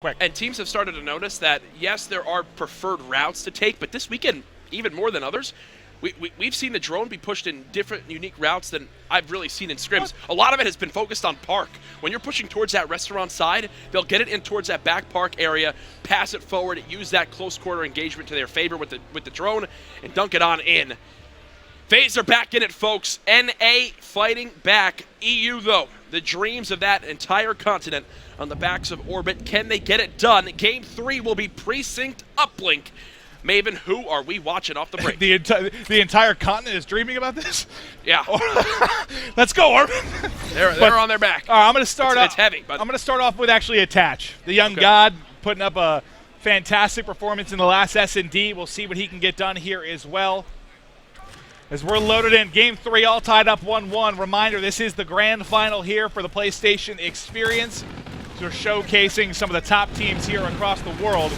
quick. And teams have started to notice that, yes, there are preferred routes to take, but this weekend, even more than others, we've seen the drone be pushed in different, unique routes than I've really seen in scrims. A lot of it has been focused on park. When you're pushing towards that restaurant side, they'll get it in towards that back park area, pass it forward, use that close quarter engagement to their favor with the drone, and dunk it on in. Faze are back in it, folks. NA fighting back. EU, though, the dreams of that entire continent on the backs of Orbit. Can they get it done? Game 3 will be Precinct Uplink. Maven, who are we watching off the break? The entire continent is dreaming about this? Yeah. Let's go, Orbit. They're on their back. All right, I'm going to start off. It's heavy, but I'm going to start off with actually Attach. The young god putting up a fantastic performance in the last S&D. We'll see what he can get done here as well. As we're loaded in, Game 3 all tied up 1-1. Reminder, this is the grand final here for the PlayStation Experience. So we're showcasing some of the top teams here across the world.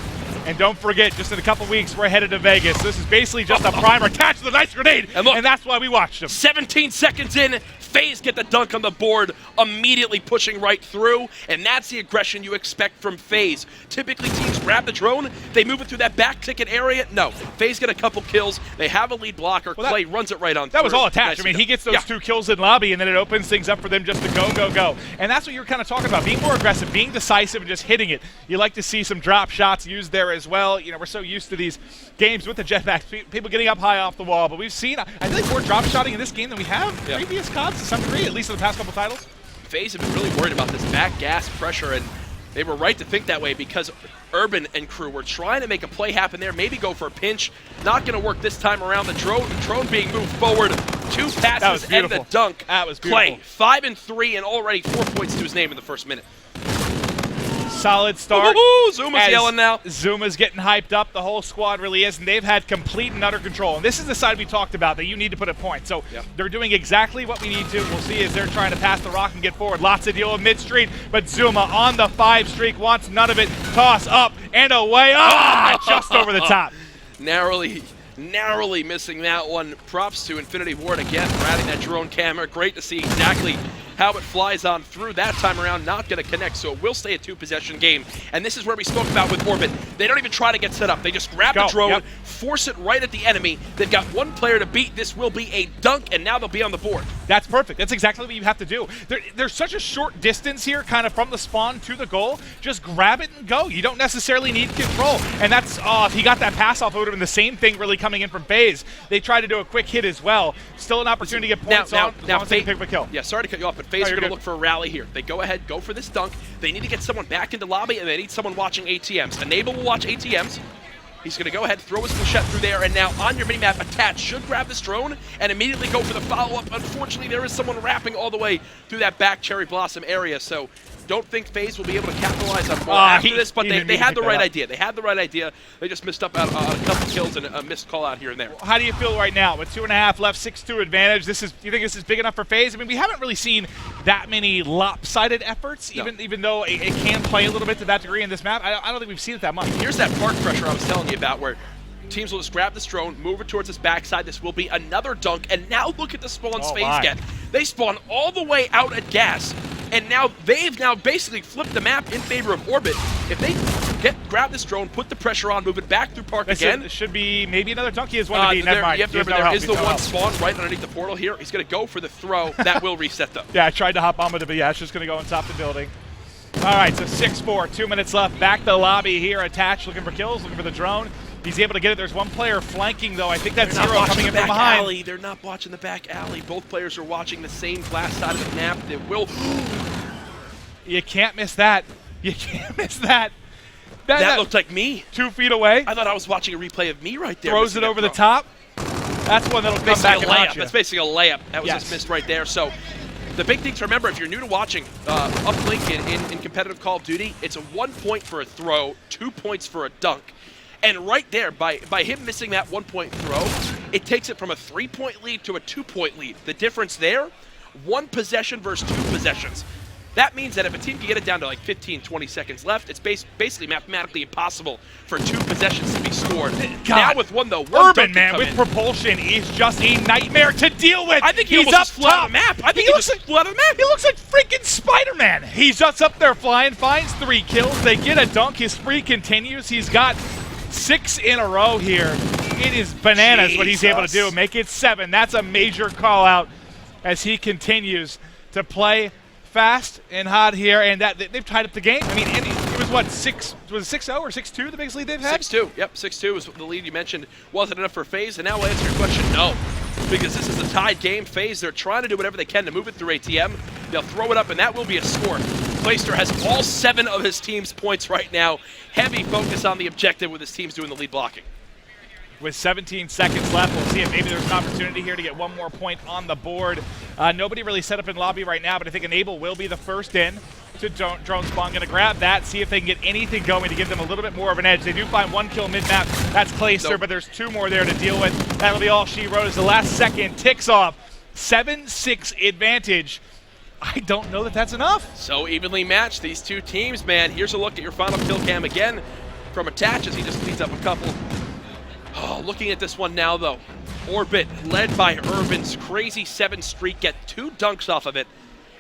And don't forget, just in a couple weeks, we're headed to Vegas. This is basically just a primer attached to the nice grenade, and that's why we watched him. 17 seconds in, Faze get the dunk on the board, immediately pushing right through, and that's the aggression you expect from Faze. Typically, teams grab the drone, they move it through that back ticket area. No, Faze get a couple kills, they have a lead blocker, Clay runs it right on through. That was all Attached. I mean, he gets those 2 kills in lobby, and then it opens things up for them just to go. And that's what you were kind of talking about, being more aggressive, being decisive, and just hitting it. You like to see some drop shots used there as well. You know, we're so used to these games with the jetpacks, people getting up high off the wall, but we've seen, I think, more drop shotting in this game than we have previous CODs to some degree, at least in the past couple titles. Faze have been really worried about this back gas pressure, and they were right to think that way because Urban and crew were trying to make a play happen there, maybe go for a pinch. Not going to work this time around. The drone being moved forward. 2 passes and the dunk. That was beautiful. Clay, 5 and 3, and already 4 points to his name in the first minute. Solid start. Zuma's yelling now. Zuma's getting hyped up. The whole squad really is, and they've had complete and utter control. And this is the side we talked about that you need to put a point. So they're doing exactly what we need to. We'll see as they're trying to pass the rock and get forward. Lots of deal with mid-street, but Zuma on the 5 streak wants none of it. Toss up and away. Just over the top. Narrowly missing that one. Props to Infinity Ward again for adding that drone camera. Great to see exactly how it flies on through that time around. Not going to connect, so it will stay a 2-possession game. And this is where we spoke about with Orbit. They don't even try to get set up. They just grab the drone, force it right at the enemy. They've got 1 player to beat. This will be a dunk, and now they'll be on the board. That's perfect. That's exactly what you have to do. There's such a short distance here, kind of from the spawn to the goal. Just grab it and go. You don't necessarily need control. And that's, if he got that pass off, it would have been the same thing really coming in from Faze. They tried to do a quick hit as well. Still an opportunity to get points now Faze pick up a kill. Yeah, sorry to cut you off, but Faze is going to look for a rally here. They go ahead, go for this dunk. They need to get someone back into lobby, and they need someone watching ATMs. Enable will watch ATMs. He's going to go ahead, throw his flechette through there, and now on your minimap, Attach should grab this drone and immediately go for the follow-up. Unfortunately, there is someone wrapping all the way through that back Cherry Blossom area, so don't think Faze will be able to capitalize on more after this, but they had the right idea. They had the right idea. They just missed up on a couple kills and a missed call out here and there. How do you feel right now? With 2.5 left, 6-2 advantage, do you think this is big enough for Faze? I mean, we haven't really seen that many lopsided efforts, even though it can play a little bit to that degree in this map. I don't think we've seen it that much. Here's that park pressure I was telling you about, where teams will just grab this drone, move it towards this backside. This will be another dunk, and now look at the spawns Faze get. They spawn all the way out at gas, and now they've basically flipped the map in favor of Orbit. If they grab this drone, put the pressure on, move it back through park again. It should be maybe another dunk. He has one to beat. Never mind. You have to remember, there is the one spawn right underneath the portal here. He's going to go for the throw. That will reset though. Yeah, I tried to hop on with it, but yeah, it's just going to go on top of the building. All right, so 6-4, 2 minutes left. Back to the lobby here. Attach, looking for kills, looking for the drone. He's able to get it. There's 1 player flanking, though. I think that's Zero coming in from behind. Alley. They're not watching the back alley. Both players are watching the same glass side of the map. They will. You can't miss that. You can't miss that. That looked like me. 2 feet away. I thought I was watching a replay of me right there. Throws it over the top. That's one that'll come back and layup. That's basically a layup. That was just missed right there. So the big thing to remember, if you're new to watching Uplink in competitive Call of Duty, it's a 1 point for a throw, 2 points for a dunk. And right there, by him missing that 1 point throw, it takes it from a 3-point lead to a 2-point lead. The difference there, 1 possession versus 2 possessions. That means that if a team can get it down to like 15, 20 seconds left, it's basically mathematically impossible for 2 possessions to be scored. God. Now with one though, one Urban, dunk man, can with come in. propulsion is just a nightmare to deal with. I think he's almost up just flew out top. of the map. I think he he just flew out of the map. He looks like freaking Spider-Man. He's just up there flying, finds 3 kills. They get a dunk. His spree continues. He's got 6 in a row here. It is bananas what he's able to do. Make it 7. That's a major call out as he continues to play fast and hot here, and that they've tied up the game. I mean, it was what, 6? Was it 6-0 or 6-2 the biggest lead they've had? 6-2. Yep, 6-2 was the lead you mentioned. Wasn't enough for Faze, and now we'll answer your question, no. Because this is a tied game. Faze, they're trying to do whatever they can to move it through ATM. They'll throw it up, and that will be a score. Clayster has all 7 of his team's points right now. Heavy focus on the objective with his teams doing the lead blocking. With 17 seconds left, we'll see if maybe there's an opportunity here to get one more point on the board. Nobody really set up in lobby right now, but I think Enable will be the first in to drone spawn. Going to grab that, see if they can get anything going to give them a little bit more of an edge. They do find 1 kill mid-map. That's Clayster, but there's 2 more there to deal with. That'll be all she wrote as the last second ticks off. 7-6 advantage. I don't know that that's enough. So evenly matched, these 2 teams, man. Here's a look at your final kill cam again from Attach as he just cleans up a couple. Oh, looking at this one now, though. Orbit, led by Urban's crazy 7 streak, get 2 dunks off of it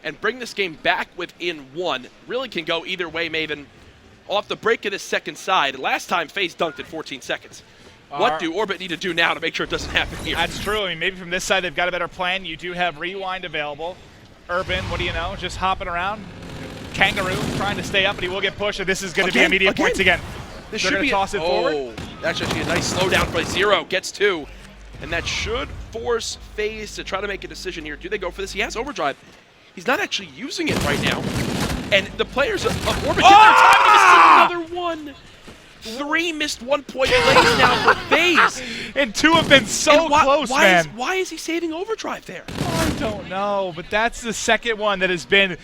and bring this game back within 1. Really can go either way, Maven. Off the break of this second side, last time Faze dunked in 14 seconds. What do Orbit need to do now to make sure it doesn't happen here? That's true. I mean, maybe from this side they've got a better plan. You do have Rewind available. Urban, what do you know, just hopping around. Kangaroo trying to stay up, but he will get pushed, and this is going to be immediate points again. This They're should going to toss it forward. That's actually a nice slowdown by Zero. Gets 2. And that should force Faze to try to make a decision here. Do they go for this? He has overdrive. He's not actually using it right now. And the players of Orbit give their time. He misses another one. 3 missed 1-point plays now for Faze. And 2 have been so close, man. Why is he saving overdrive there? I don't know, but that's the second one that has been,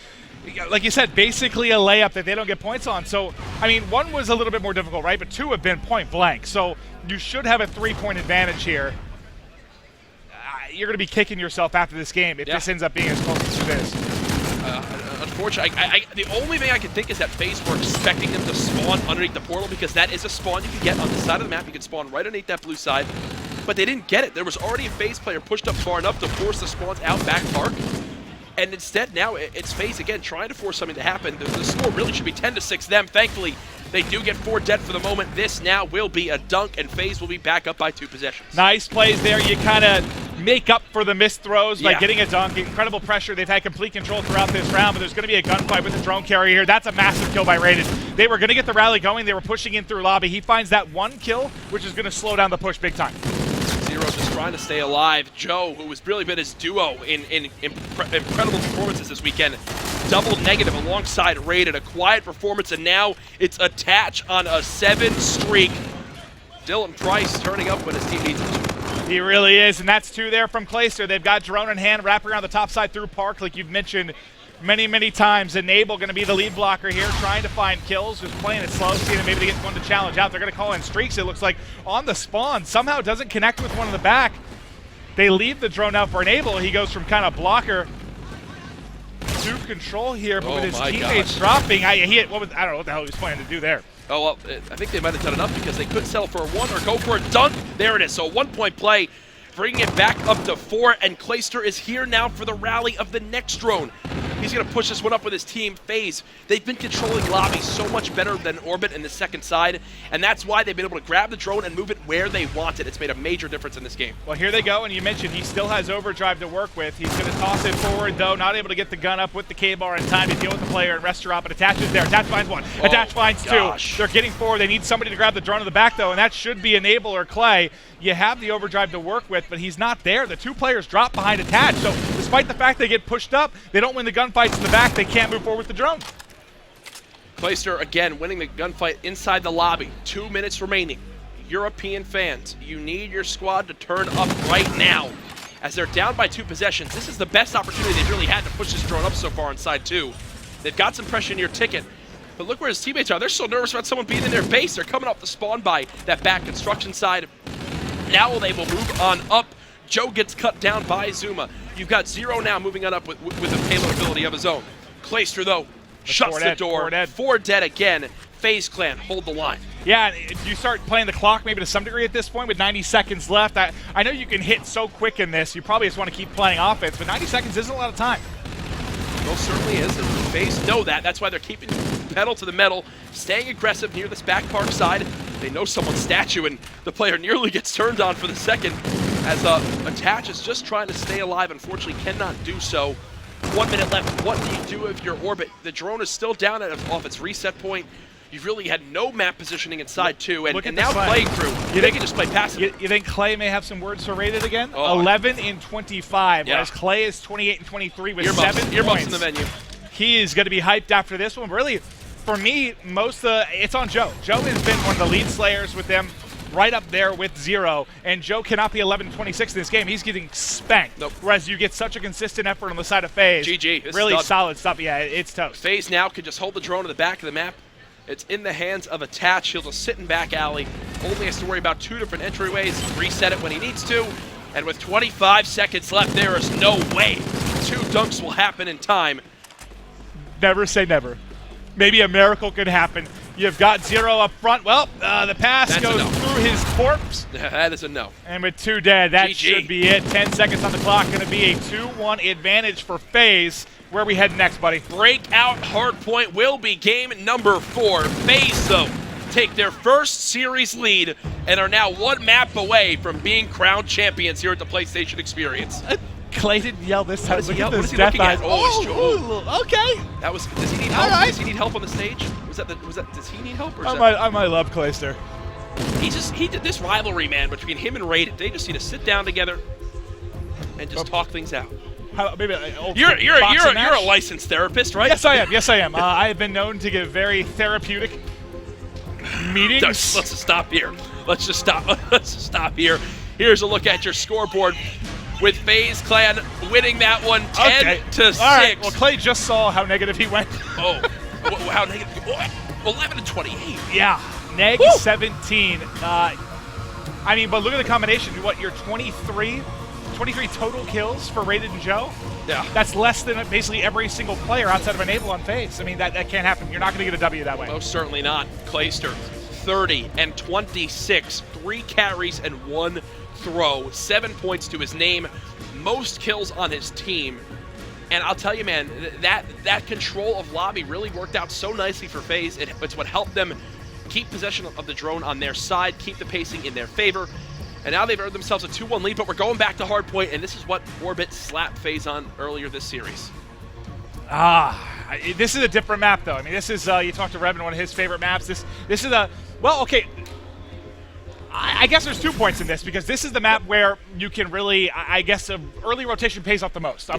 like you said, basically a layup that they don't get points on. So, I mean, 1 was a little bit more difficult, right? But 2 have been point blank. So you should have a 3-point advantage here. You're going to be kicking yourself after this game if this ends up being as close as it is. Unfortunately, the only thing I can think is that Faze were expecting them to spawn underneath the portal, because that is a spawn you can get on the side of the map. You can spawn right underneath that blue side. But they didn't get it. There was already a Faze player pushed up far enough to force the spawns out back park. And instead, now it's Faze again trying to force something to happen. The score really should be 10-6 them. Thankfully, they do get 4 dead for the moment. This now will be a dunk, and Faze will be back up by 2 possessions. Nice plays there. You kind of make up for the missed throws by getting a dunk. Incredible pressure. They've had complete control throughout this round, but there's going to be a gunfight with the drone carrier here. That's a massive kill by Raiden. They were going to get the rally going. They were pushing in through lobby. He finds that 1 kill, which is going to slow down the push big time. Zero just trying to stay alive. Joe, who has really been his duo in incredible performances this weekend, double negative alongside Raiden. A quiet performance, and now it's Attach on a 7 streak. Dylan Price turning up when his team needs him. He really is, and that's 2 there from Clayster. They've got drone in hand, wrap around the top side through Park, like you've mentioned many, many times. Enable going to be the lead blocker here, trying to find kills, just playing it slow, seeing if maybe they get one to challenge out. They're going to call in streaks, it looks like, on the spawn. Somehow doesn't connect with one in the back. They leave the drone out for Enable. He goes from kind of blocker to control here, but with his teammates dropping, I don't know what the hell he was planning to do there. Oh, well, I think they might have done enough because they couldn't settle for a 1 or go for a dunk. There it is. So a 1-point play, bringing it back up to 4, and Clayster is here now for the rally of the next drone. He's going to push this one up with his team, Faze. They've been controlling lobby so much better than Orbit in the second side, and that's why they've been able to grab the drone and move it where they want it. It's made a major difference in this game. Well, here they go, and you mentioned he still has overdrive to work with. He's going to toss it forward, though, not able to get the gun up with the K-bar in time to deal with the player and restaurant, but Attach is there. Attach finds 1. Attach finds 2. They're getting forward. They need somebody to grab the drone in the back, though, and that should be Enable or Clay. You have the overdrive to work with, but he's not there. The 2 players drop behind Attach, so despite the fact they get pushed up, they don't win the gunfights in the back. They can't move forward with the drone. Clayster again winning the gunfight inside the lobby. 2 minutes remaining. European fans, you need your squad to turn up right now. As they're down by 2 possessions, this is the best opportunity they've really had to push this drone up so far on side 2. They've got some pressure near ticket, but look where his teammates are. They're so nervous about someone being in their base. They're coming off the spawn by that back construction side. Now they will move on up. Joe gets cut down by Zuma. You've got Zero now moving on up with the payload ability of his own. Clayster, though, shuts the door. 4 dead again. FaZe Clan hold the line. Yeah, you start playing the clock maybe to some degree at this point with 90 seconds left. I know you can hit so quick in this. You probably just want to keep playing offense, but 90 seconds isn't a lot of time. Well, certainly is. And FaZe know that. That's why they're keeping pedal to the metal, staying aggressive near this back park side. They know someone's statue, and the player nearly gets turned on for the second as Attach is just trying to stay alive. Unfortunately, cannot do so. 1 minute left. What do you do if your orbit? The drone is still down off its reset point. You've really had no map positioning inside too, and now playing through. They can just play passive. You think Clay may have some words for Rated again? 11 in 25, whereas Clay is 28 and 23 with 7 points. Earmuffs in the menu. He is going to be hyped after this one. Really, for me, it's on Joe. Joe has been one of the lead slayers with them, right up there with 0, and Joe cannot be 11-26 in this game. He's getting spanked. Nope. Whereas you get such a consistent effort on the side of FaZe. GG. Really solid stuff. Yeah, it's toast. FaZe now can just hold the drone to the back of the map. It's in the hands of Attach. He'll just sit in back alley. Only has to worry about 2 different entryways. Reset it when he needs to. And with 25 seconds left, there is no way 2 dunks will happen in time. Never say never. Maybe a miracle could happen. You've got 0 up front. Well, the pass goes through his corpse. That is a no. And with 2 dead, that GG. should be it. 10 seconds on the clock. Going to be a 2-1 advantage for FaZe. Where are we heading next, buddy? Breakout hardpoint will be game number 4. FaZe, though, take their first series lead and are now 1 map away from being crowned champions here at the PlayStation Experience. Clay didn't yell this time. What is he looking at? Okay. That was. Does he need help? Right. Does he need help on the stage? Does he need help? Or I might love Clayster. He did this rivalry, man, between him and Rated. They just need to sit down together and just talk things out. You're a licensed therapist, right? Yes, I am. Yes, I am. I have been known to give very therapeutic meetings. Let's just stop here. Let's just stop. Let's just stop here. Here's a look at your scoreboard with FaZe Clan winning that one 10-6. All right. Well, Clay just saw how negative he went. Oh, how negative? 11-28. Yeah, neg 17. I mean, but look at the combination. What, you're 23 total kills for Rated and Joe? Yeah. That's less than basically every single player outside of Enable on FaZe. I mean, that can't happen. You're not going to get a W that way. Most certainly not. Clayster, 30 and 26, 3 carries and 1 throw, 7 points to his name, most kills on his team. And I'll tell you, man, that control of lobby really worked out so nicely for FaZe. It's what helped them keep possession of the drone on their side, keep the pacing in their favor. And now they've earned themselves a 2-1 lead, but we're going back to hardpoint, and this is what Orbit slapped FaZe on earlier this series. This is a different map, though. I mean, this is, you talked to Revin, one of his favorite maps. This is well, okay. I guess there's 2 points in this, because this is the map where you can really, I guess, early rotation pays off the most.